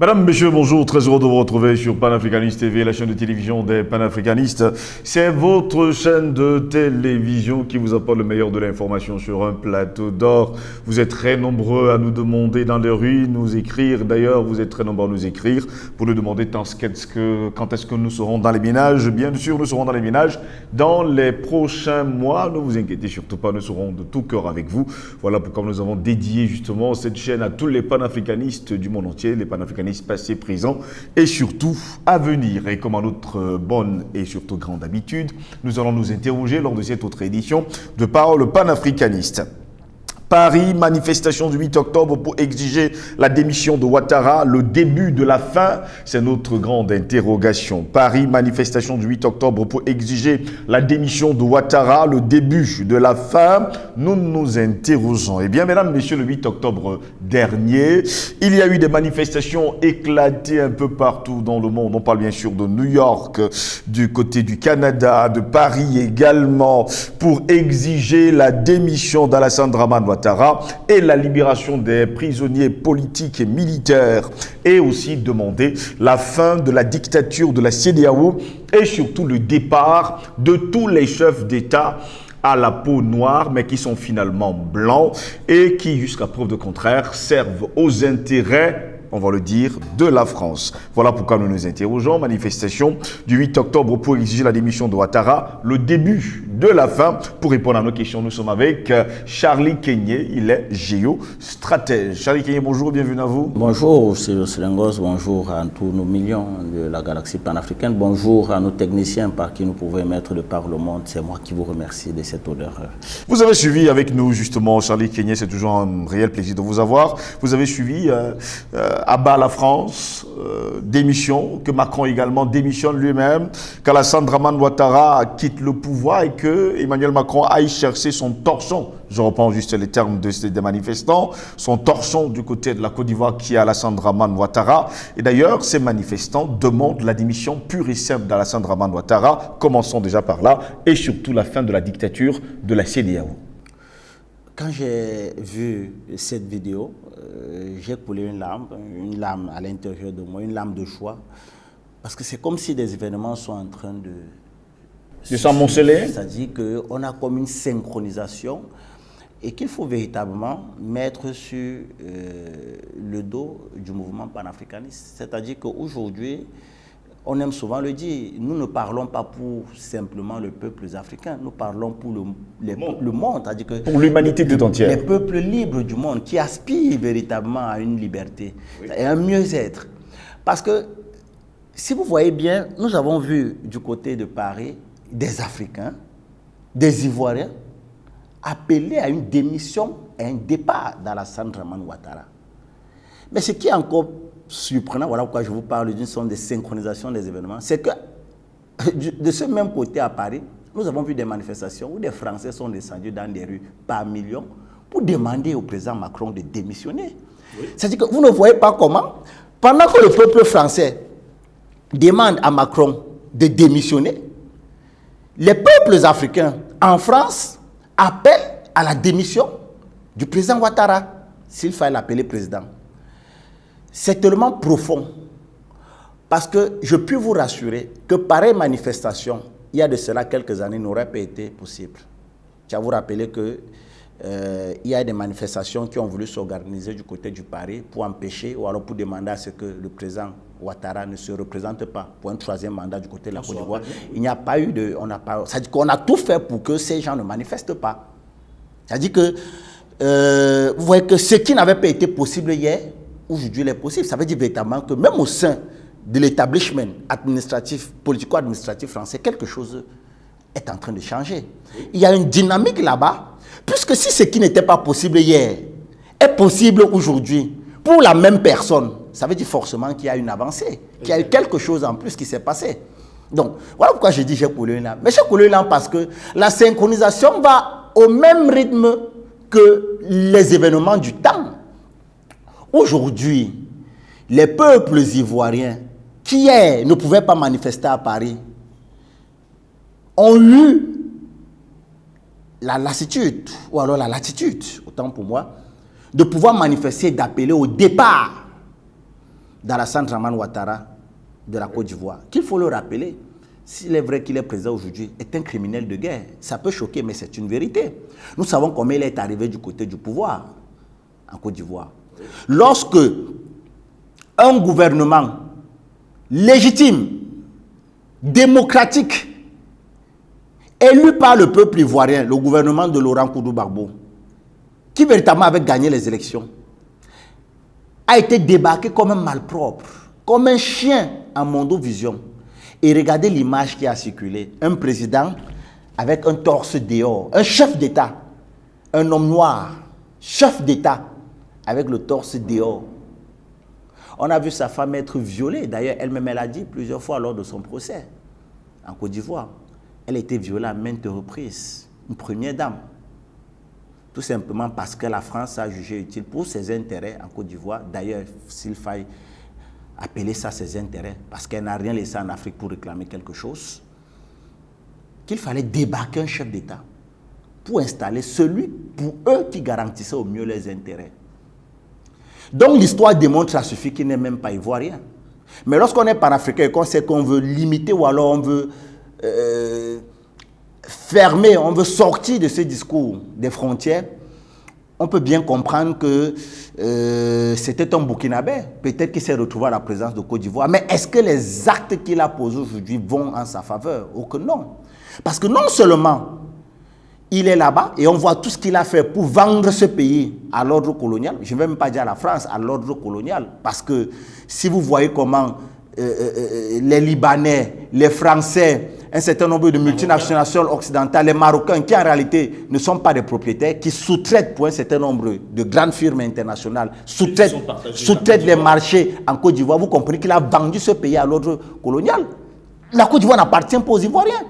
Madame, Messieurs, bonjour, très heureux de vous retrouver sur Panafricaniste TV, la chaîne de télévision des panafricanistes. C'est votre chaîne de télévision qui vous apporte le meilleur de l'information sur un plateau d'or. Vous êtes très nombreux à nous demander dans les rues, nous écrire. D'ailleurs, vous êtes très nombreux à nous écrire pour nous demander quand est-ce que nous serons dans les ménages. Bien sûr, nous serons dans les ménages dans les prochains mois. Ne vous inquiétez surtout pas, nous serons de tout cœur avec vous. Voilà pourquoi nous avons dédié justement cette chaîne à tous les panafricanistes du monde entier, les panafricanistes passés, présents et surtout à venir. Et comme à notre bonne et surtout grande habitude, nous allons nous interroger lors de cette autre édition de Parole panafricaniste. Paris, manifestation du 8 octobre pour exiger la démission de Ouattara, le début de la fin, c'est notre grande interrogation. Paris, manifestation du 8 octobre pour exiger la démission de Ouattara, le début de la fin, nous nous interrogeons. Eh bien, mesdames, messieurs, le 8 octobre dernier, il y a eu des manifestations éclatées un peu partout dans le monde. On parle bien sûr de New York, du côté du Canada, de Paris également, pour exiger la démission d'Alassane Dramane Ouattara et la libération des prisonniers politiques et militaires, et aussi demander la fin de la dictature de la CEDEAO et surtout le départ de tous les chefs d'État à la peau noire, mais qui sont finalement blancs et qui, jusqu'à preuve de contraire, servent aux intérêts, on va le dire, de la France. Voilà pourquoi nous nous interrogeons. Manifestation du 8 octobre pour exiger la démission de Ouattara, le début de la fin. Pour répondre à nos questions, nous sommes avec Charlie Kenyé, il est géostratège. Charlie Kenyé, bonjour, bienvenue à vous. Bonjour, Cyril Selengos, bonjour à tous nos millions de la galaxie panafricaine, bonjour à nos techniciens par qui nous pouvons émettre de par le monde. C'est moi qui vous remercie de cette honneur. Vous avez suivi avec nous justement Charlie Kenyé, c'est toujours un réel plaisir de vous avoir. Vous avez suivi à bas la France, démission, que Macron également démissionne lui-même, qu'Alassane Dramane Ouattara quitte le pouvoir et que Emmanuel Macron aille chercher son torchon, je reprends juste les termes des manifestants, son torchon du côté de la Côte d'Ivoire qui est Alassane Dramane Ouattara. Et d'ailleurs, ces manifestants demandent la démission pure et simple d'Alassane Dramane Ouattara, commençons déjà par là, et surtout la fin de la dictature de la CEDEAO. Quand j'ai vu cette vidéo, j'ai coulé une larme à l'intérieur de moi, une larme de joie, parce que c'est comme si des événements sont en train de s'amonceler. C'est-à-dire qu'on a comme une synchronisation et qu'il faut véritablement mettre sur le dos du mouvement panafricaniste. C'est-à-dire qu'aujourd'hui, on aime souvent le dire, nous ne parlons pas pour simplement le peuple africain, nous parlons pour le monde, c'est-à-dire que pour l'humanité tout entière. Les peuples libres du monde qui aspirent véritablement à une liberté et à un mieux-être. Parce que, si vous voyez bien, nous avons vu du côté de Paris des Africains, des Ivoiriens, appeler à une démission, à un départ d'Alassane Dramane Ouattara. Mais ce qui est encore surprenant, voilà pourquoi je vous parle d'une sorte de synchronisation des événements, c'est que de ce même côté à Paris, nous avons vu des manifestations où des Français sont descendus dans des rues par millions pour demander au président Macron de démissionner. Oui. C'est-à-dire que vous ne voyez pas comment, pendant que le peuple français demande à Macron de démissionner, les peuples africains en France appellent à la démission du président Ouattara, s'il fallait l'appeler président. C'est tellement profond, parce que je puis vous rassurer que pareille manifestation, il y a de cela quelques années, n'aurait pas été possible. Je vais vous rappeler que il y a des manifestations qui ont voulu s'organiser du côté du Paris pour empêcher ou alors pour demander à ce que le président Ouattara ne se représente pas pour un troisième mandat du côté de la Côte d'Ivoire. Il n'y a pas eu de... C'est-à-dire qu'on a tout fait pour que ces gens ne manifestent pas. C'est-à-dire que vous voyez que ce qui n'avait pas été possible hier, aujourd'hui il est possible. Ça veut dire véritablement que même au sein de l'établissement administratif, politico-administratif français, quelque chose est en train de changer. Il y a une dynamique là-bas, puisque si ce qui n'était pas possible hier est possible aujourd'hui pour la même personne, ça veut dire forcément qu'il y a une avancée, qu'il y a eu quelque chose en plus qui s'est passé. Donc, voilà pourquoi je dis j'ai coulé une larme. Mais j'ai coulé une larme parce que la synchronisation va au même rythme que les événements du temps. Aujourd'hui, les peuples ivoiriens qui hier ne pouvaient pas manifester à Paris ont eu la lassitude, ou alors la latitude, autant pour moi, de pouvoir manifester et d'appeler au départ d'Alassane Dramane Ouattara de la Côte d'Ivoire, qu'il faut le rappeler, s'il est vrai qu'il est président aujourd'hui, est un criminel de guerre. Ça peut choquer, mais c'est une vérité. Nous savons comment il est arrivé du côté du pouvoir en Côte d'Ivoire. Lorsque un gouvernement légitime, démocratique, élu par le peuple ivoirien, le gouvernement de Laurent Koudou-Gbagbo, qui véritablement avait gagné les élections, a été débarqué comme un malpropre, comme un chien en mondovision. Et regardez l'image qui a circulé. Un président avec un torse dehors, un chef d'État, un homme noir, chef d'État, avec le torse dehors. On a vu sa femme être violée. D'ailleurs, elle-même, elle a dit plusieurs fois lors de son procès en Côte d'Ivoire. Elle a été violée à maintes reprises. Une première dame. Tout simplement parce que la France a jugé utile pour ses intérêts en Côte d'Ivoire. D'ailleurs, s'il faille appeler ça ses intérêts, parce qu'elle n'a rien laissé en Afrique pour réclamer quelque chose, qu'il fallait débarquer un chef d'État pour installer celui pour eux qui garantissait au mieux les intérêts. Donc l'histoire démontre à suffit qu'il n'est même pas ivoirien. Mais lorsqu'on est panafricain et qu'on sait qu'on veut limiter ou alors on veut fermer, on veut sortir de ce discours des frontières, on peut bien comprendre que c'était un Burkinabé, peut-être qu'il s'est retrouvé à la présence de Côte d'Ivoire. Mais est-ce que les actes qu'il a posés aujourd'hui vont en sa faveur? Ou que non? Parce que non seulement il est là-bas et on voit tout ce qu'il a fait pour vendre ce pays à l'ordre colonial, je ne vais même pas dire à la France, à l'ordre colonial. Parce que si vous voyez comment les Libanais, les Français, un certain nombre de multinationales occidentales, les Marocains, qui en réalité ne sont pas des propriétaires, qui sous-traitent pour un certain nombre de grandes firmes internationales, sous-traitent les marchés en Côte d'Ivoire, vous comprenez qu'il a vendu ce pays à l'ordre colonial. La Côte d'Ivoire n'appartient pas aux Ivoiriens.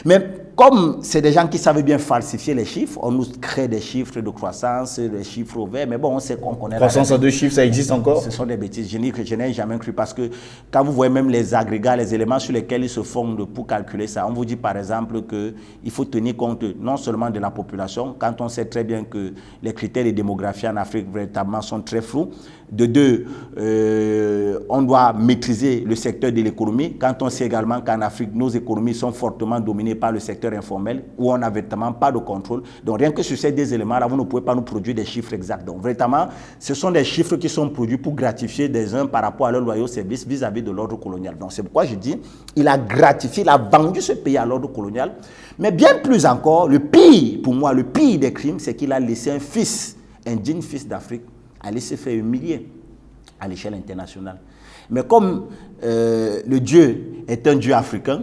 Mais comme c'est des gens qui savent bien falsifier les chiffres, on nous crée des chiffres de croissance, des chiffres au vert, mais bon, on sait qu'on connaît... Croissance à 2 chiffres, ça existe encore? Ce sont des bêtises. Je n'ai jamais cru parce que quand vous voyez même les agrégats, les éléments sur lesquels ils se fondent pour calculer ça, on vous dit par exemple qu'il faut tenir compte non seulement de la population, quand on sait très bien que les critères de démographie en Afrique véritablement sont très flous. De deux, on doit maîtriser le secteur de l'économie, quand on sait également qu'en Afrique, nos économies sont fortement dominées par le secteur informel, où on n'a véritablement pas de contrôle. Donc rien que sur ces deux éléments-là, vous ne pouvez pas nous produire des chiffres exacts. Donc véritablement, ce sont des chiffres qui sont produits pour gratifier des uns par rapport à leurs loyaux services vis-à-vis de l'ordre colonial. Donc c'est pourquoi je dis, il a gratifié, il a vendu ce pays à l'ordre colonial. Mais bien plus encore, le pire, pour moi, le pire des crimes, c'est qu'il a laissé un fils, un digne fils d'Afrique, aller se faire humilier à l'échelle internationale. Mais comme le Dieu est un Dieu africain,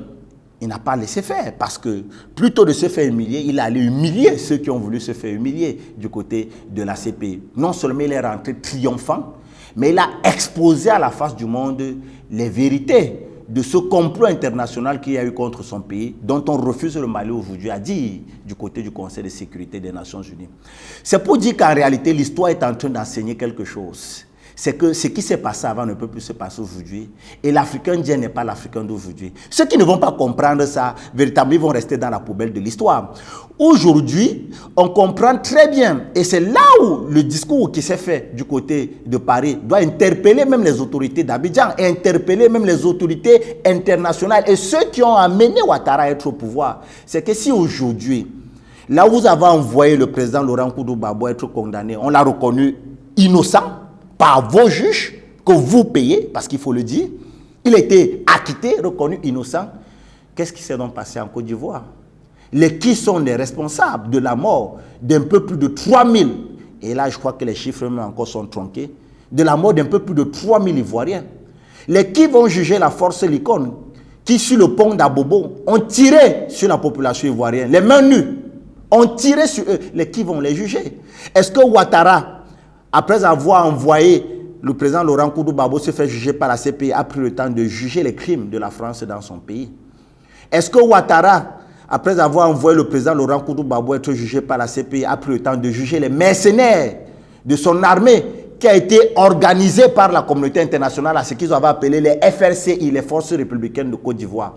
il n'a pas laissé faire, parce que plutôt de se faire humilier, il allait humilier ceux qui ont voulu se faire humilier du côté de la CPI. Non seulement il est rentré triomphant, mais il a exposé à la face du monde les vérités de ce complot international qu'il y a eu contre son pays, dont on refuse le Mali aujourd'hui à dire du côté du Conseil de sécurité des Nations Unies. C'est pour dire qu'en réalité, l'histoire est en train d'enseigner quelque chose. C'est que ce qui s'est passé avant ne peut plus se passer aujourd'hui. Et l'Africain d'hier n'est pas l'Africain d'aujourd'hui. Ceux qui ne vont pas comprendre ça, véritablement, ils vont rester dans la poubelle de l'histoire. Aujourd'hui, on comprend très bien, et c'est là où le discours qui s'est fait du côté de Paris doit interpeller même les autorités d'Abidjan, et interpeller même les autorités internationales, et ceux qui ont amené Ouattara à être au pouvoir. C'est que si aujourd'hui, là où vous avez envoyé le président Laurent Koudou-Gbagbo être condamné, on l'a reconnu innocent, par vos juges que vous payez, parce qu'il faut le dire, il a été acquitté, reconnu innocent. Qu'est-ce qui s'est donc passé en Côte d'Ivoire? Qui sont les responsables de la mort d'un peu plus de 3000, et là je crois que les chiffres même encore sont tronqués, de la mort d'un peu plus de 3000 Ivoiriens. Qui vont juger la force Likon, qui sur le pont d'Abobo ont tiré sur la population ivoirienne, les mains nues, ont tiré sur eux, qui vont les juger? Est-ce que Ouattara, après avoir envoyé le président Laurent Koudou-Gbagbo se faire juger par la CPI, a pris le temps de juger les crimes de la France dans son pays? Est-ce que Ouattara, après avoir envoyé le président Laurent Koudou-Gbagbo être jugé par la CPI, a pris le temps de juger les mercenaires de son armée qui a été organisée par la communauté internationale à ce qu'ils avaient appelé les FRCI, les Forces républicaines de Côte d'Ivoire?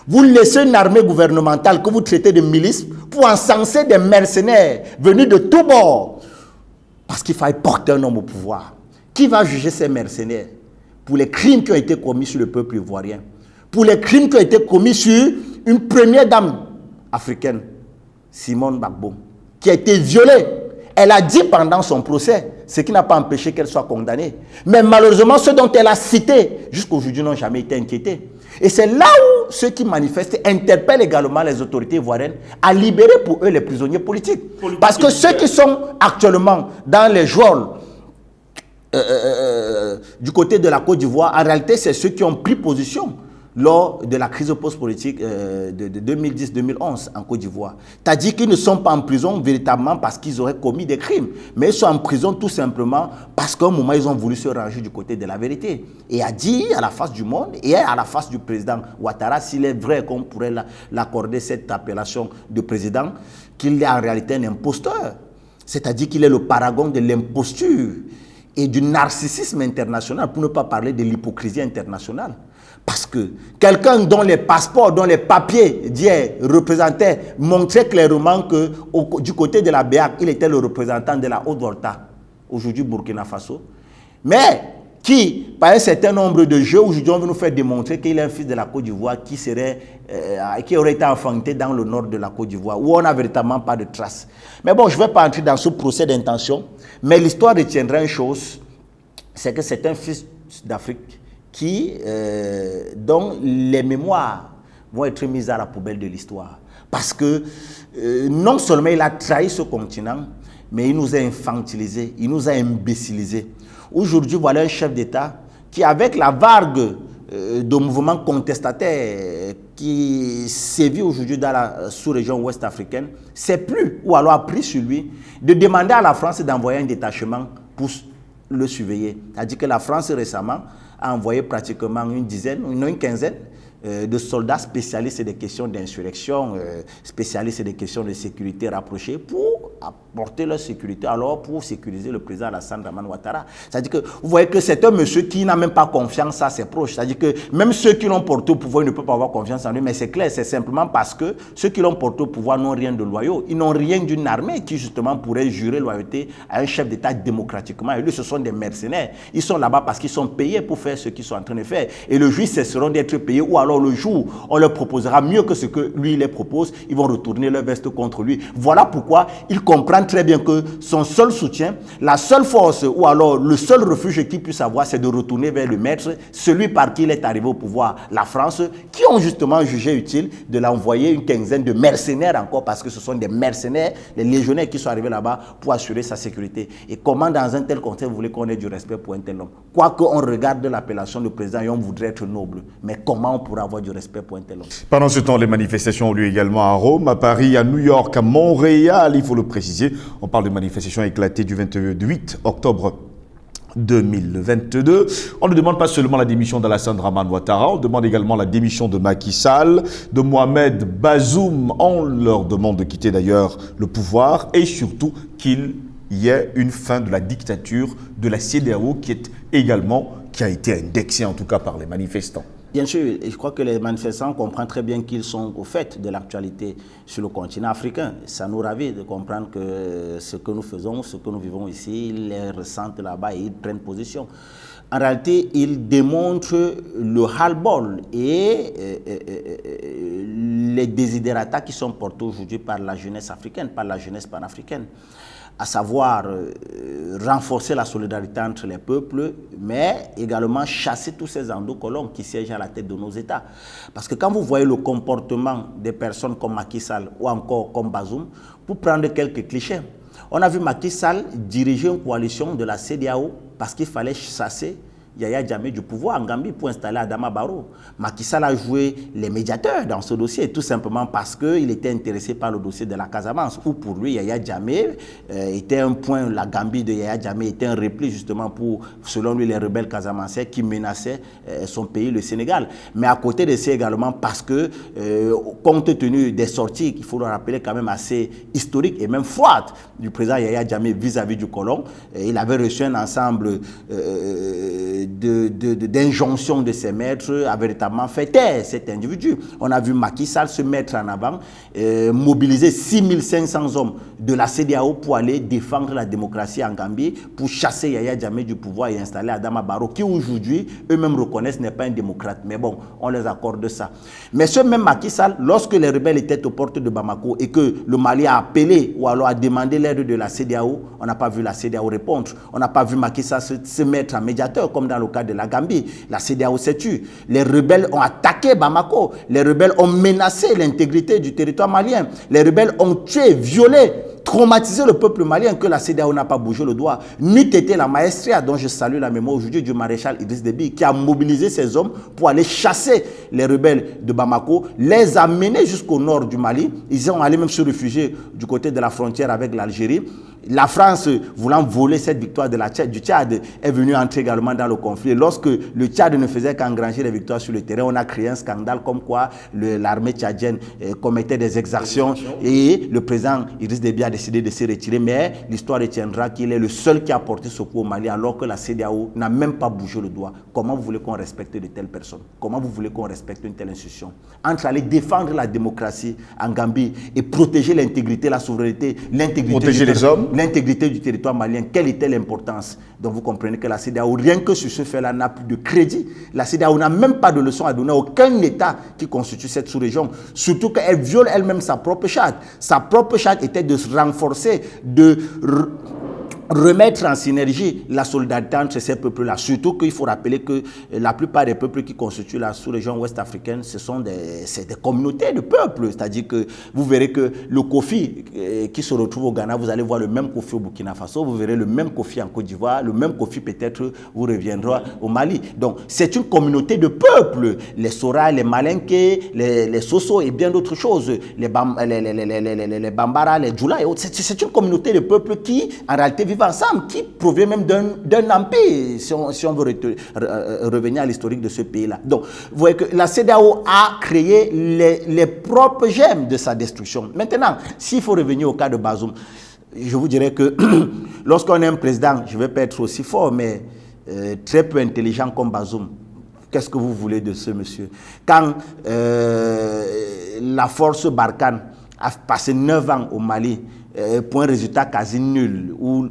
Vous laissez une armée gouvernementale que vous traitez de milice pour encenser des mercenaires venus de tous bords. Parce qu'il fallait porter un homme au pouvoir. Qui va juger ces mercenaires? pour les crimes qui ont été commis sur le peuple ivoirien, pour les crimes qui ont été commis sur une première dame africaine, Simone Gbagbo, qui a été violée. Elle a dit pendant son procès, ce qui n'a pas empêché qu'elle soit condamnée. Mais malheureusement, ceux dont elle a cité, jusqu'aujourd'hui, n'ont jamais été inquiétés. Et c'est là où ceux qui manifestent interpellent également les autorités ivoiriennes à libérer pour eux les prisonniers politiques. Parce que ceux qui sont actuellement dans les geôles du côté de la Côte d'Ivoire, en réalité, c'est ceux qui ont pris position lors de la crise post-politique de 2010-2011 en Côte d'Ivoire. C'est-à-dire qu'ils ne sont pas en prison véritablement parce qu'ils auraient commis des crimes, mais ils sont en prison tout simplement parce qu'à un moment, ils ont voulu se ranger du côté de la vérité. Et a dit à la face du monde et à la face du président Ouattara, s'il est vrai qu'on pourrait l'accorder cette appellation de président, qu'il est en réalité un imposteur. C'est-à-dire qu'il est le paragon de l'imposture et du narcissisme international, pour ne pas parler de l'hypocrisie internationale. Parce que quelqu'un dont les passeports, dont les papiers d'hier représentaient, montraient clairement que du côté de la BEAC, il était le représentant de la Haute-Volta, aujourd'hui Burkina Faso, mais qui, par un certain nombre de jeux, aujourd'hui on veut nous faire démontrer qu'il est un fils de la Côte d'Ivoire qui aurait été enfanté dans le nord de la Côte d'Ivoire, où on n'a véritablement pas de traces. Mais bon, je ne vais pas entrer dans ce procès d'intention, mais l'histoire retiendra une chose, c'est que c'est un fils d'Afrique dont les mémoires vont être mises à la poubelle de l'histoire. Parce que non seulement il a trahi ce continent, mais il nous a infantilisés, il nous a imbécilisés. Aujourd'hui, voilà un chef d'État qui, avec la vague de mouvements contestataires qui sévit aujourd'hui dans la sous-région ouest africaine, c'est plus, ou alors a pris sur lui, de demander à la France d'envoyer un détachement pour le surveiller. C'est-à-dire que la France récemment a envoyé pratiquement une dizaine, une quinzaine de soldats spécialistes des questions d'insurrection, spécialistes des questions de sécurité rapprochées pour apporter leur sécurité, alors pour sécuriser le président Alassane Dramane Ouattara. C'est-à-dire que vous voyez que c'est un monsieur qui n'a même pas confiance à ses proches. C'est-à-dire que même ceux qui l'ont porté au pouvoir ne peuvent pas avoir confiance en lui, mais c'est clair, c'est simplement parce que ceux qui l'ont porté au pouvoir n'ont rien de loyaux. Ils n'ont rien d'une armée qui justement pourrait jurer loyauté à un chef d'État démocratiquement élu. Ce sont des mercenaires. Ils sont là-bas parce qu'ils sont payés pour faire ce qu'ils sont en train de faire. Et le jour, ils cesseront d'être payés, ou alors le jour, on leur proposera mieux que ce que lui, il les propose, ils vont retourner leur veste contre lui. Voilà pourquoi il comprend très bien que son seul soutien, la seule force, ou alors le seul refuge qu'il puisse avoir, c'est de retourner vers le maître, celui par qui il est arrivé au pouvoir, la France, qui ont justement jugé utile de l'envoyer une quinzaine de mercenaires encore, parce que ce sont des mercenaires, les légionnaires qui sont arrivés là-bas pour assurer sa sécurité. Et comment dans un tel contexte vous voulez qu'on ait du respect pour un tel homme? Quoique on regarde l'appellation de président et on voudrait être noble, mais comment on pourra avoir du respect pour un tel homme? Pendant ce temps, les manifestations ont lieu également à Rome, à Paris, à New York, à Montréal, il faut le préciser. On parle de manifestations éclatées du 8 octobre 2022. On ne demande pas seulement la démission d'Alassane Dramane Ouattara, on demande également la démission de Macky Sall, de Mohamed Bazoum. On leur demande de quitter d'ailleurs le pouvoir et surtout qu'il y ait une fin de la dictature de la CEDEAO qui a été indexée en tout cas par les manifestants. Bien sûr, je crois que les manifestants comprennent très bien qu'ils sont au fait de l'actualité sur le continent africain. Ça nous ravit de comprendre que ce que nous faisons, ce que nous vivons ici, ils les ressentent là-bas et ils prennent position. En réalité, ils démontrent le ras-le-bol et les desiderata qui sont portés aujourd'hui par la jeunesse africaine, par la jeunesse panafricaine, à savoir renforcer la solidarité entre les peuples, mais également chasser tous ces endocolons qui siègent à la tête de nos États. Parce que quand vous voyez le comportement des personnes comme Macky Sall ou encore comme Bazoum, pour prendre quelques clichés, on a vu Macky Sall diriger une coalition de la CEDEAO parce qu'il fallait chasser Yaya Jammeh du pouvoir en Gambie pour installer Adama Barrow. Macky Sall a joué les médiateurs dans ce dossier, tout simplement parce qu'il était intéressé par le dossier de la Casamance, où pour lui, Yaya Jammeh était un point, la Gambie de Yaya Jammeh était un repli justement pour, selon lui, les rebelles casamançais qui menaçaient son pays, le Sénégal. Mais à côté de ça également parce que, compte tenu des sorties, qu'il faut le rappeler quand même assez historiques et même froides du président Yaya Jammeh vis-à-vis du colon, il avait reçu un ensemble d'injonction de ses maîtres a véritablement fait taire cet individu. On a vu Macky Sall se mettre en avant, mobiliser 6500 hommes de la CEDEAO pour aller défendre la démocratie en Gambie, pour chasser Yaya Jammeh du pouvoir et installer Adama Barrow, qui aujourd'hui eux-mêmes reconnaissent n'est pas un démocrate. Mais bon, on les accorde ça. Mais ce même Macky Sall, lorsque les rebelles étaient aux portes de Bamako et que le Mali a appelé ou alors a demandé l'aide de la CEDEAO, on n'a pas vu la CEDEAO répondre. On n'a pas vu Macky Sall se mettre en médiateur comme dans le cas de la Gambie. La CEDEAO s'est tue. Les rebelles ont attaqué Bamako. Les rebelles ont menacé l'intégrité du territoire malien. Les rebelles ont tué, violé, traumatisé le peuple malien que la CEDEAO n'a pas bougé le doigt. N'eût été la maestria dont je salue la mémoire aujourd'hui du maréchal Idriss Déby qui a mobilisé ses hommes pour aller chasser les rebelles de Bamako, les amener jusqu'au nord du Mali. Ils sont allés même se réfugier du côté de la frontière avec l'Algérie. La France, voulant voler cette victoire du Tchad, est venue entrer également dans le conflit. Lorsque le Tchad ne faisait qu'engranger les victoires sur le terrain, on a créé un scandale comme quoi l'armée tchadienne commettait des exactions et le président Idriss Déby a décidé de se retirer. Mais l'histoire retiendra qu'il est le seul qui a porté secours au Mali alors que la CEDEAO n'a même pas bougé le doigt. Comment vous voulez qu'on respecte de telles personnes? Comment vous voulez qu'on respecte une telle institution? Entre aller défendre la démocratie en Gambie et protéger l'intégrité, la souveraineté, protéger les hommes, l'intégrité du territoire malien, quelle était l'importance? Donc vous comprenez que la CEDEAO, rien que sur ce fait-là, n'a plus de crédit. La CEDEAO n'a même pas de leçon à donner à aucun État qui constitue cette sous-région. Surtout qu'elle viole elle-même sa propre charte. Sa propre charte était de se renforcer, de remettre en synergie la solidarité entre ces peuples-là. Surtout qu'il faut rappeler que la plupart des peuples qui constituent la sous-région ouest-africaine, c'est des communautés de peuples. C'est-à-dire que vous verrez que le Kofi qui se retrouve au Ghana, vous allez voir le même Kofi au Burkina Faso, vous verrez le même Kofi en Côte d'Ivoire, le même Kofi peut-être vous reviendra au Mali. Donc c'est une communauté de peuples. Les Sora, les Malinké, les Soso et bien d'autres choses. Les Bambara, les Djoula et autres. C'est une communauté de peuples qui en réalité vivent ensemble, qui provient même d'un empire, si on veut revenir à l'historique de ce pays-là. Donc, vous voyez que la CEDEAO a créé les propres gemmes de sa destruction. Maintenant, s'il faut revenir au cas de Bazoum, je vous dirais que lorsqu'on est un président, je ne vais pas être aussi fort, mais très peu intelligent comme Bazoum, qu'est-ce que vous voulez de ce monsieur? Quand la force Barkhane a passé 9 ans au Mali, pour un résultat quasi nul, où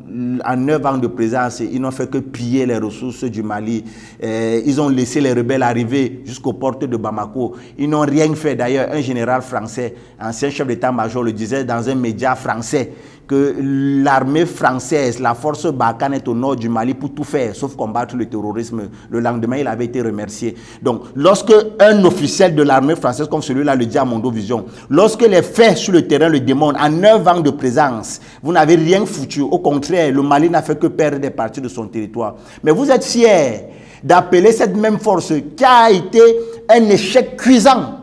en 9 ans de présence, ils n'ont fait que piller les ressources du Mali. Ils ont laissé les rebelles arriver jusqu'aux portes de Bamako. Ils n'ont rien fait. D'ailleurs, un général français, ancien chef d'état-major, le disait dans un média français, que l'armée française, la force Barkhane est au nord du Mali pour tout faire, sauf combattre le terrorisme. Le lendemain, il avait été remercié. Donc, lorsque un officiel de l'armée française comme celui-là le dit à Mondovision, lorsque les faits sur le terrain le démontrent, en 9 ans de présence, vous n'avez rien foutu. Au contraire, le Mali n'a fait que perdre des parties de son territoire. Mais vous êtes fiers d'appeler cette même force qui a été un échec cuisant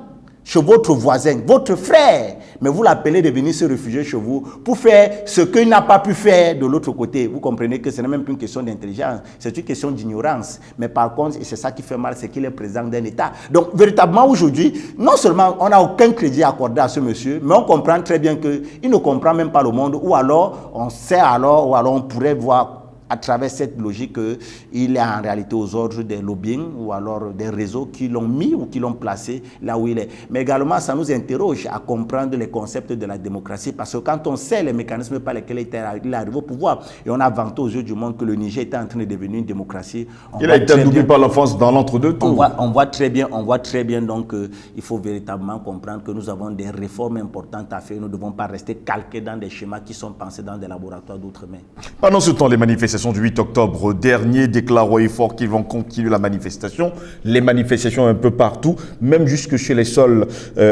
chez votre voisin, votre frère, mais vous l'appelez de venir se réfugier chez vous pour faire ce qu'il n'a pas pu faire de l'autre côté. Vous comprenez que ce n'est même plus une question d'intelligence, c'est une question d'ignorance. Mais par contre, et c'est ça qui fait mal, c'est qu'il est président d'un État. Donc, véritablement, aujourd'hui, non seulement on n'a aucun crédit accordé à ce monsieur, mais on comprend très bien qu'il ne comprend même pas le monde, ou alors on sait alors, ou alors on pourrait voir à travers cette logique qu'il est en réalité aux ordres des lobbying ou alors des réseaux qui l'ont mis ou qui l'ont placé là où il est. Mais également, ça nous interroge à comprendre les concepts de la démocratie parce que quand on sait les mécanismes par lesquels il est arrivé au pouvoir et on a vanté aux yeux du monde que le Niger était en train de devenir une démocratie. Il a été adoubé par la France dans l'entre-deux tours. On voit très bien donc il faut véritablement comprendre que nous avons des réformes importantes à faire. Nous ne devons pas rester calqués dans des schémas qui sont pensés dans des laboratoires d'outre-mer. Pendant ce temps, les manifestations du 8 octobre dernier déclarent haut et fort qu'ils vont continuer la manifestation. Les manifestations un peu partout, même jusque chez les sols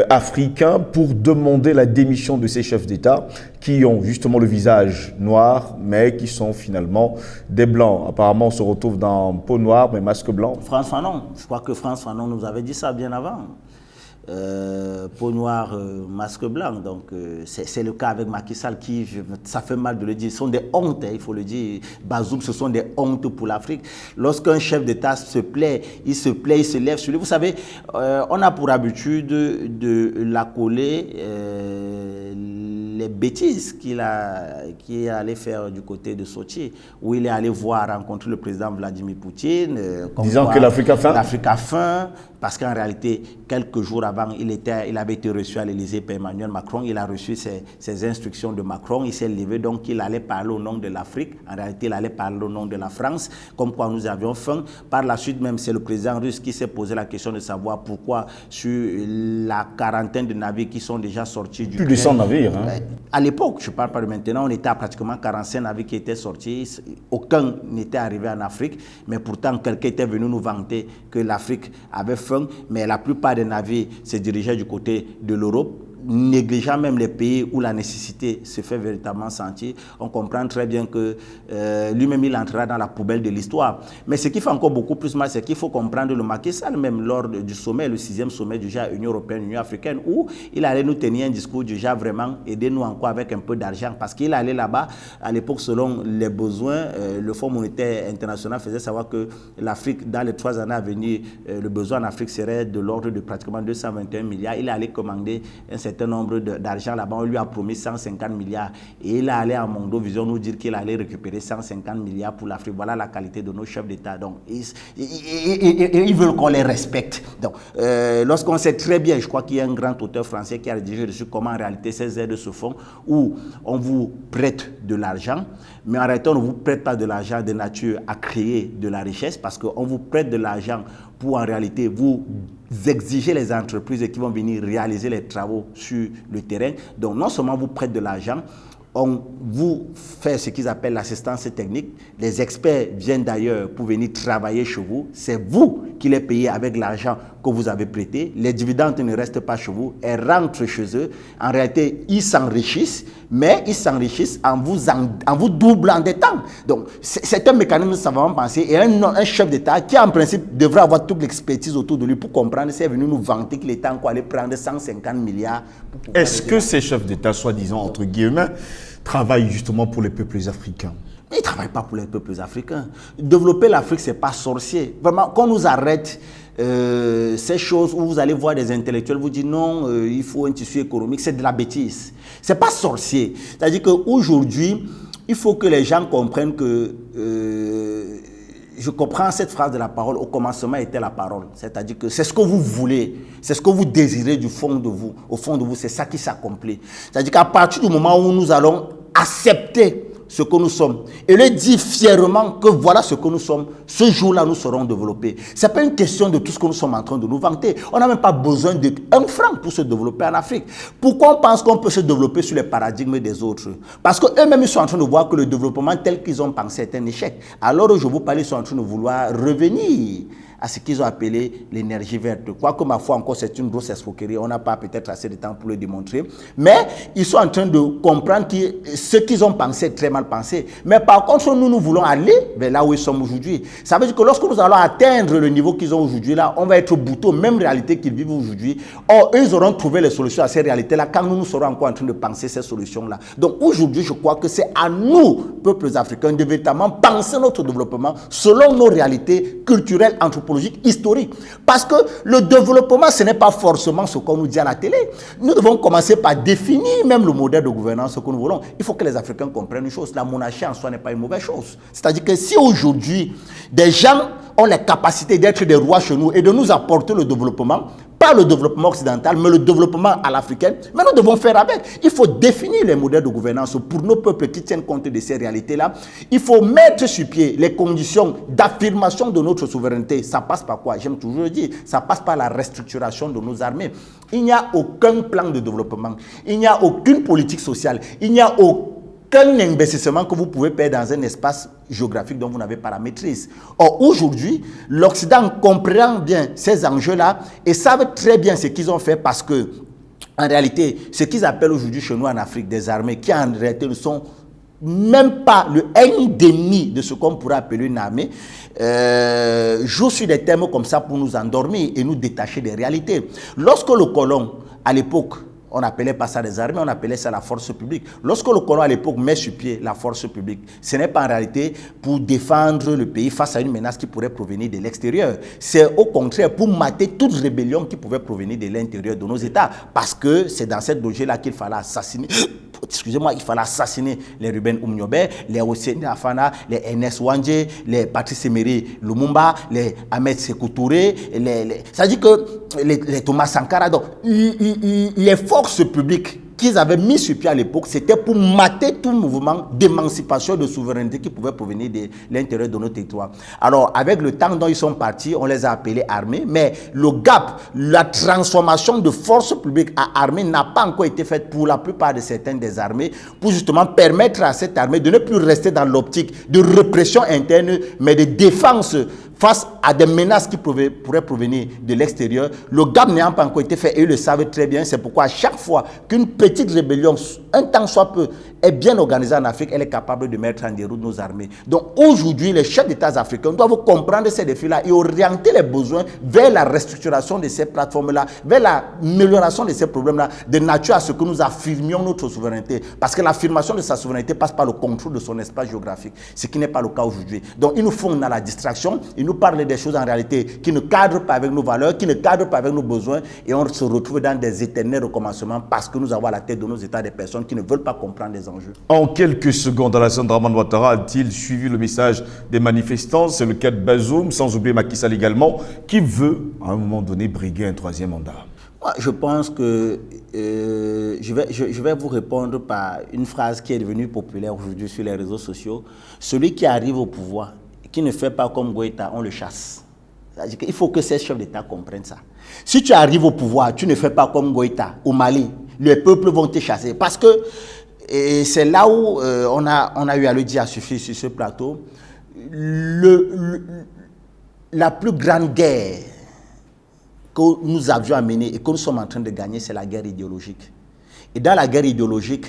africains, pour demander la démission de ces chefs d'État qui ont justement le visage noir, mais qui sont finalement des blancs. Apparemment, on se retrouve dans peau noire, mais masque blanc. France Fanon, je crois que France Fanon nous avait dit ça bien avant. Peau noire, masque blanc. Donc, c'est le cas avec Macky Sall qui, ça fait mal de le dire, ce sont des hontes, il faut le dire. Bazoum, ce sont des hontes pour l'Afrique. Lorsqu'un chef d'État se plaît, il se lève sur lui. Vous savez, on a pour habitude de l'accoler les bêtises qu'il est allé faire du côté de Sochi, où il est allé rencontrer le président Vladimir Poutine. Disant que l'Afrique a faim. L'Afrique a faim, parce qu'en réalité, quelques jours avant, il avait été reçu à l'Élysée par Emmanuel Macron. Il a reçu ses instructions de Macron. Il s'est levé, donc il allait parler au nom de l'Afrique. En réalité, il allait parler au nom de la France, comme quoi nous avions faim. Par la suite, même, c'est le président russe qui s'est posé la question de savoir pourquoi, sur la quarantaine de navires qui sont déjà sortis du Plus de 100 navires. Hein. À l'époque, je ne parle pas de maintenant, on était à pratiquement 45 navires qui étaient sortis. Aucun n'était arrivé en Afrique. Mais pourtant, quelqu'un était venu nous vanter que l'Afrique avait faim. Mais la plupart des navires se dirigeaient du côté de l'Europe, négligeant même les pays où la nécessité se fait véritablement sentir. On comprend très bien que lui-même, il entrera dans la poubelle de l'histoire. Mais ce qui fait encore beaucoup plus mal, c'est qu'il faut comprendre le Macky Sall, même lors du sommet, le 6e sommet du genre Union européenne, Union africaine, où il allait nous tenir un discours du genre vraiment, aidez-nous encore avec un peu d'argent. Parce qu'il allait là-bas, à l'époque, selon les besoins, le Fonds monétaire international faisait savoir que l'Afrique, dans les 3 années à venir, le besoin en Afrique serait de l'ordre de pratiquement 221 milliards. Il allait commander un certain nombre d'argent là-bas, on lui a promis 150 milliards et il est allé à Mondovision nous dire qu'il allait récupérer 150 milliards pour l'Afrique. Voilà la qualité de nos chefs d'État. Donc, ils veulent qu'on les respecte. Donc, lorsqu'on sait très bien, je crois qu'il y a un grand auteur français qui a rédigé dessus comment en réalité ces aides se font, où on vous prête de l'argent, mais en réalité on ne vous prête pas de l'argent de nature à créer de la richesse, parce qu'on vous prête de l'argent pour en réalité vous exiger les entreprises qui vont venir réaliser les travaux sur le terrain. Donc non seulement vous prête de l'argent, on vous fait ce qu'ils appellent l'assistance technique. Les experts viennent d'ailleurs pour venir travailler chez vous. C'est vous qui les payez avec l'argent que vous avez prêté. Les dividendes ne restent pas chez vous, elles rentrent chez eux. En réalité, ils s'enrichissent, mais ils s'enrichissent en vous doublant des temps. Donc, c'est un mécanisme savamment pensé et un chef d'État qui, en principe, devrait avoir toute l'expertise autour de lui pour comprendre, c'est venu nous vanter qu'il était encore allé prendre 150 milliards. Est-ce que ces chefs d'État, soi-disant, entre guillemets, travaillent justement pour les peuples africains? Mais ils ne travaillent pas pour les peuples africains. Développer l'Afrique, ce n'est pas sorcier. Vraiment, qu'on nous arrête ces choses où vous allez voir des intellectuels vous dire non, il faut un tissu économique, c'est de la bêtise. Ce n'est pas sorcier. C'est-à-dire qu'aujourd'hui, il faut que les gens comprennent que... je comprends cette phrase de la parole, au commencement était la parole. C'est-à-dire que c'est ce que vous voulez, c'est ce que vous désirez du fond de vous. Au fond de vous, c'est ça qui s'accomplit. C'est-à-dire qu'à partir du moment où nous allons accepter ce que nous sommes et le dire fièrement que voilà ce que nous sommes, ce jour-là, nous serons développés. Ce n'est pas une question de tout ce que nous sommes en train de nous vanter. On n'a même pas besoin d'un franc pour se développer en Afrique. Pourquoi on pense qu'on peut se développer sur les paradigmes des autres? Parce qu'eux-mêmes, ils sont en train de voir que le développement tel qu'ils ont pensé est un échec. Alors, je vous parle, ils sont en train de vouloir revenir à ce qu'ils ont appelé l'énergie verte. Quoique, ma foi, encore, c'est une grosse escroquerie. On n'a pas peut-être assez de temps pour le démontrer. Mais ils sont en train de comprendre que ce qu'ils ont pensé est très mal pensé. Mais par contre, nous voulons aller vers là où ils sont aujourd'hui. Ça veut dire que lorsque nous allons atteindre le niveau qu'ils ont aujourd'hui, là, on va être bouteux aux mêmes réalités qu'ils vivent aujourd'hui. Or, eux, ils auront trouvé les solutions à ces réalités-là quand nous serons encore en train de penser ces solutions-là. Donc, aujourd'hui, je crois que c'est à nous, peuples africains, de véritablement penser notre développement selon nos réalités culturelles, anthropologiques, historiques. Parce que le développement, ce n'est pas forcément ce qu'on nous dit à la télé. Nous devons commencer par définir même le modèle de gouvernance que nous voulons. Il faut que les Africains comprennent une chose. La monarchie en soi n'est pas une mauvaise chose. C'est-à-dire que si aujourd'hui, des gens ont la capacité d'être des rois chez nous et de nous apporter le développement, pas le développement occidental, mais le développement à l'africaine, mais nous devons faire avec. Il faut définir les modèles de gouvernance pour nos peuples qui tiennent compte de ces réalités-là. Il faut mettre sur pied les conditions d'affirmation de notre souveraineté. Ça passe par quoi? J'aime toujours le dire, ça passe par la restructuration de nos armées. Il n'y a aucun plan de développement, il n'y a aucune politique sociale, il n'y a aucun investissement que vous pouvez faire dans un espace géographique dont vous n'avez pas la maîtrise. Or, aujourd'hui, l'Occident comprend bien ces enjeux-là et savent très bien ce qu'ils ont fait parce que, en réalité, ce qu'ils appellent aujourd'hui chez nous en Afrique des armées, qui en réalité ne sont même pas le 1,5 de ce qu'on pourrait appeler une armée, jouent sur des termes comme ça pour nous endormir et nous détacher des réalités. Lorsque le colon, à l'époque, on n'appelait pas ça des armées, on appelait ça la force publique. Lorsque le colon à l'époque met sur pied la force publique, ce n'est pas en réalité pour défendre le pays face à une menace qui pourrait provenir de l'extérieur. C'est au contraire pour mater toute rébellion qui pouvait provenir de l'intérieur de nos États. Parce que c'est dans cette logique-là qu'il fallait assassiner excusez-moi, il fallait assassiner les Ruben Oumniobe, les Hosseini Afana, les Ernest Wandje, les Patrice Emery Lumumba, les Ahmed Sékou Touré, c'est-à-dire que les Thomas Sankara. Donc, les forces publiques qu'ils avaient mis sur pied à l'époque, c'était pour mater tout mouvement d'émancipation, de souveraineté qui pouvait provenir de l'intérieur de notre territoire. Alors, avec le temps dont ils sont partis, on les a appelés armées, mais le gap, la transformation de forces publiques à armées n'a pas encore été faite pour la plupart de certaines des armées, pour justement permettre à cette armée de ne plus rester dans l'optique de répression interne, mais de défense face à des menaces qui pourraient provenir de l'extérieur. Le gap n'ayant pas encore été fait, et ils le savent très bien, c'est pourquoi à chaque fois qu'une petite rébellion, un temps soit peu, est bien organisée en Afrique, elle est capable de mettre en déroute nos armées. Donc aujourd'hui, les chefs d'État africains doivent comprendre ces défis-là et orienter les besoins vers la restructuration de ces plateformes-là, vers l'amélioration de ces problèmes-là, de nature à ce que nous affirmions notre souveraineté. Parce que l'affirmation de sa souveraineté passe par le contrôle de son espace géographique, ce qui n'est pas le cas aujourd'hui. Donc ils nous font dans la distraction, ils nous parlent des choses en réalité qui ne cadrent pas avec nos valeurs, qui ne cadrent pas avec nos besoins, et on se retrouve dans des éternels recommencements parce que nous avons à la tête de nos États des personnes qui ne veulent pas comprendre les enjeux. En quelques secondes, Alassane Dramane Ouattara a-t-il suivi le message des manifestants? C'est le cas de Bazoum, sans oublier Macky Sall également, qui veut à un moment donné briguer un troisième mandat. Moi, je pense que je vais vous répondre par une phrase qui est devenue populaire aujourd'hui sur les réseaux sociaux. Celui qui arrive au pouvoir, qui ne fait pas comme Goïta, on le chasse. Il faut que ces chefs d'État comprennent ça. Si tu arrives au pouvoir, tu ne fais pas comme Goïta au Mali, les peuples vont te chasser. Parce que c'est là où on a eu à le dire à suffire sur ce plateau. La plus grande guerre que nous avions à mener et que nous sommes en train de gagner, c'est la guerre idéologique. Et dans la guerre idéologique,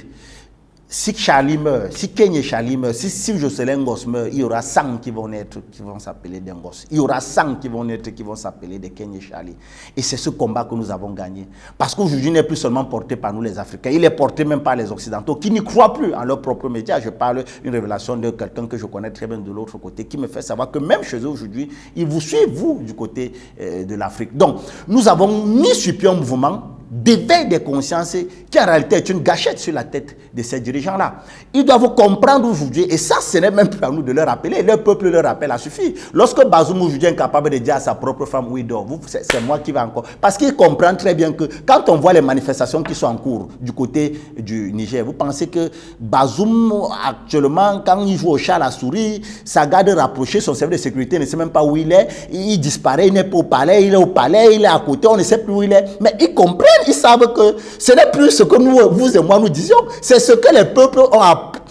si Charlie meurt, si Kenya Charlie meurt, si Jocelyn Ngoss meurt, il y aura 100 qui vont naître, qui vont s'appeler des Ngoss. Il y aura 100 qui vont naître, qui vont s'appeler des Kenya Charlie. Et c'est ce combat que nous avons gagné. Parce qu'aujourd'hui, il n'est plus seulement porté par nous les Africains, il est porté même par les Occidentaux qui n'y croient plus en leurs propres médias. Je parle d'une révélation de quelqu'un que je connais très bien de l'autre côté, qui me fait savoir que même chez eux aujourd'hui, ils vous suivent, vous, du côté de l'Afrique. Donc, nous avons mis sur pied un mouvement d'éveil des consciences qui en réalité est une gâchette sur la tête de ces dirigeants-là. Ils doivent comprendre aujourd'hui, et ça ce n'est même plus à nous de leur rappeler, leur peuple leur rappelle à suffire. Lorsque Bazoum aujourd'hui est incapable de dire à sa propre femme, oui, dors, c'est moi qui vais encore. Parce qu'il comprend très bien que quand on voit les manifestations qui sont en cours du côté du Niger, vous pensez que Bazoum actuellement, quand il joue au chat à la souris, sa garde rapprochée, son service de sécurité ne sait même pas où il est, il disparaît, il n'est pas au palais, il est au palais, il est à côté, on ne sait plus où il est. Mais ils comprennent. Ils savent que ce n'est plus ce que nous, vous et moi, nous disions. C'est ce que les peuples ont appris.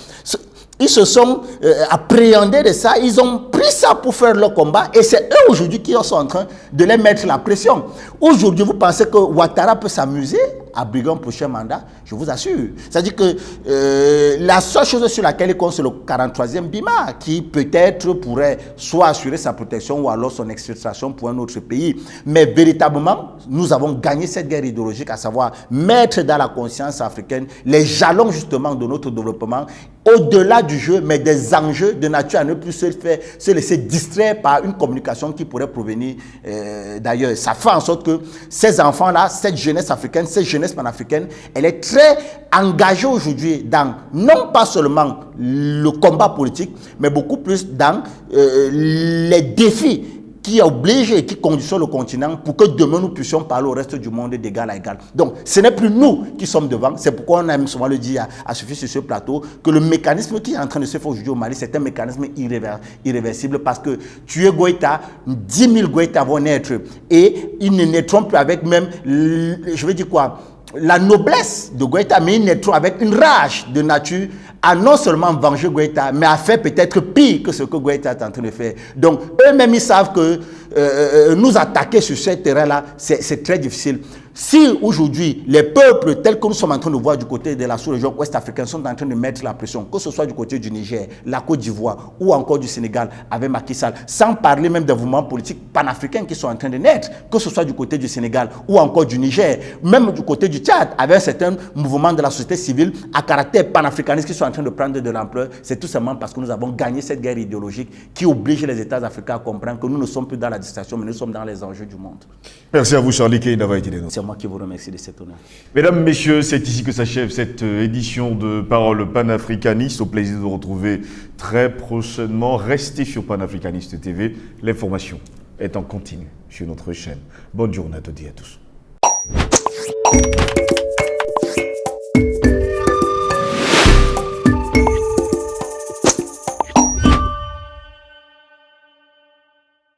Ils se sont appréhendés de ça. Ils ont pris ça pour faire leur combat. Et c'est eux aujourd'hui qui sont en train de les mettre la pression. Aujourd'hui, vous pensez que Ouattara peut s'amuser à briguer un prochain mandat? Je vous assure. C'est-à-dire que la seule chose sur laquelle il compte, c'est le 43e BIMA, qui peut-être pourrait soit assurer sa protection ou alors son exfiltration pour un autre pays. Mais véritablement, nous avons gagné cette guerre idéologique, à savoir mettre dans la conscience africaine les jalons justement de notre développement, au-delà du jeu, mais des enjeux de nature à ne plus se laisser distraire par une communication qui pourrait provenir d'ailleurs. Ça fait en sorte que ces enfants-là, cette jeunesse africaine, cette jeunesse panafricaine, elle est très engagée aujourd'hui dans non pas seulement le combat politique, mais beaucoup plus dans les défis qui oblige et qui conditionne le continent pour que demain nous puissions parler au reste du monde d'égal à égal. Donc, ce n'est plus nous qui sommes devant. C'est pourquoi on aime souvent le dire à suffire sur ce plateau que le mécanisme qui est en train de se faire aujourd'hui au Mali, c'est un mécanisme irréversible parce que tuer Goïta, 10 000 Goïta vont naître et ils ne naîtront plus avec même, je veux dire quoi, la noblesse de Goïta, mais ils naîtront avec une rage de nature à non seulement venger Goïta, mais à faire peut-être pire que ce que Goïta est en train de faire. Donc, eux-mêmes, ils savent que nous attaquer sur ce terrain-là, c'est très difficile. Si aujourd'hui, les peuples tels que nous sommes en train de voir du côté de la sous-région ouest-africaine sont en train de mettre la pression, que ce soit du côté du Niger, la Côte d'Ivoire ou encore du Sénégal avec Macky Sall, sans parler même des mouvements politiques panafricains qui sont en train de naître, que ce soit du côté du Sénégal ou encore du Niger, même du côté du Tchad, avec certains mouvements de la société civile à caractère panafricaniste qui sont en train de prendre de l'ampleur, c'est tout simplement parce que nous avons gagné cette guerre idéologique qui oblige les États africains à comprendre que nous ne sommes plus dans la distraction, mais nous sommes dans les enjeux du monde. Merci à vous, Charlie Kay, d'avoir été là. moi qui vous remercie de cet honneur. Mesdames, Messieurs, c'est ici que s'achève cette édition de Parole panafricaniste. Au plaisir de vous retrouver très prochainement. Restez sur Panafricaniste TV. L'information est en continu sur notre chaîne. Bonne journée à toutes et à tous.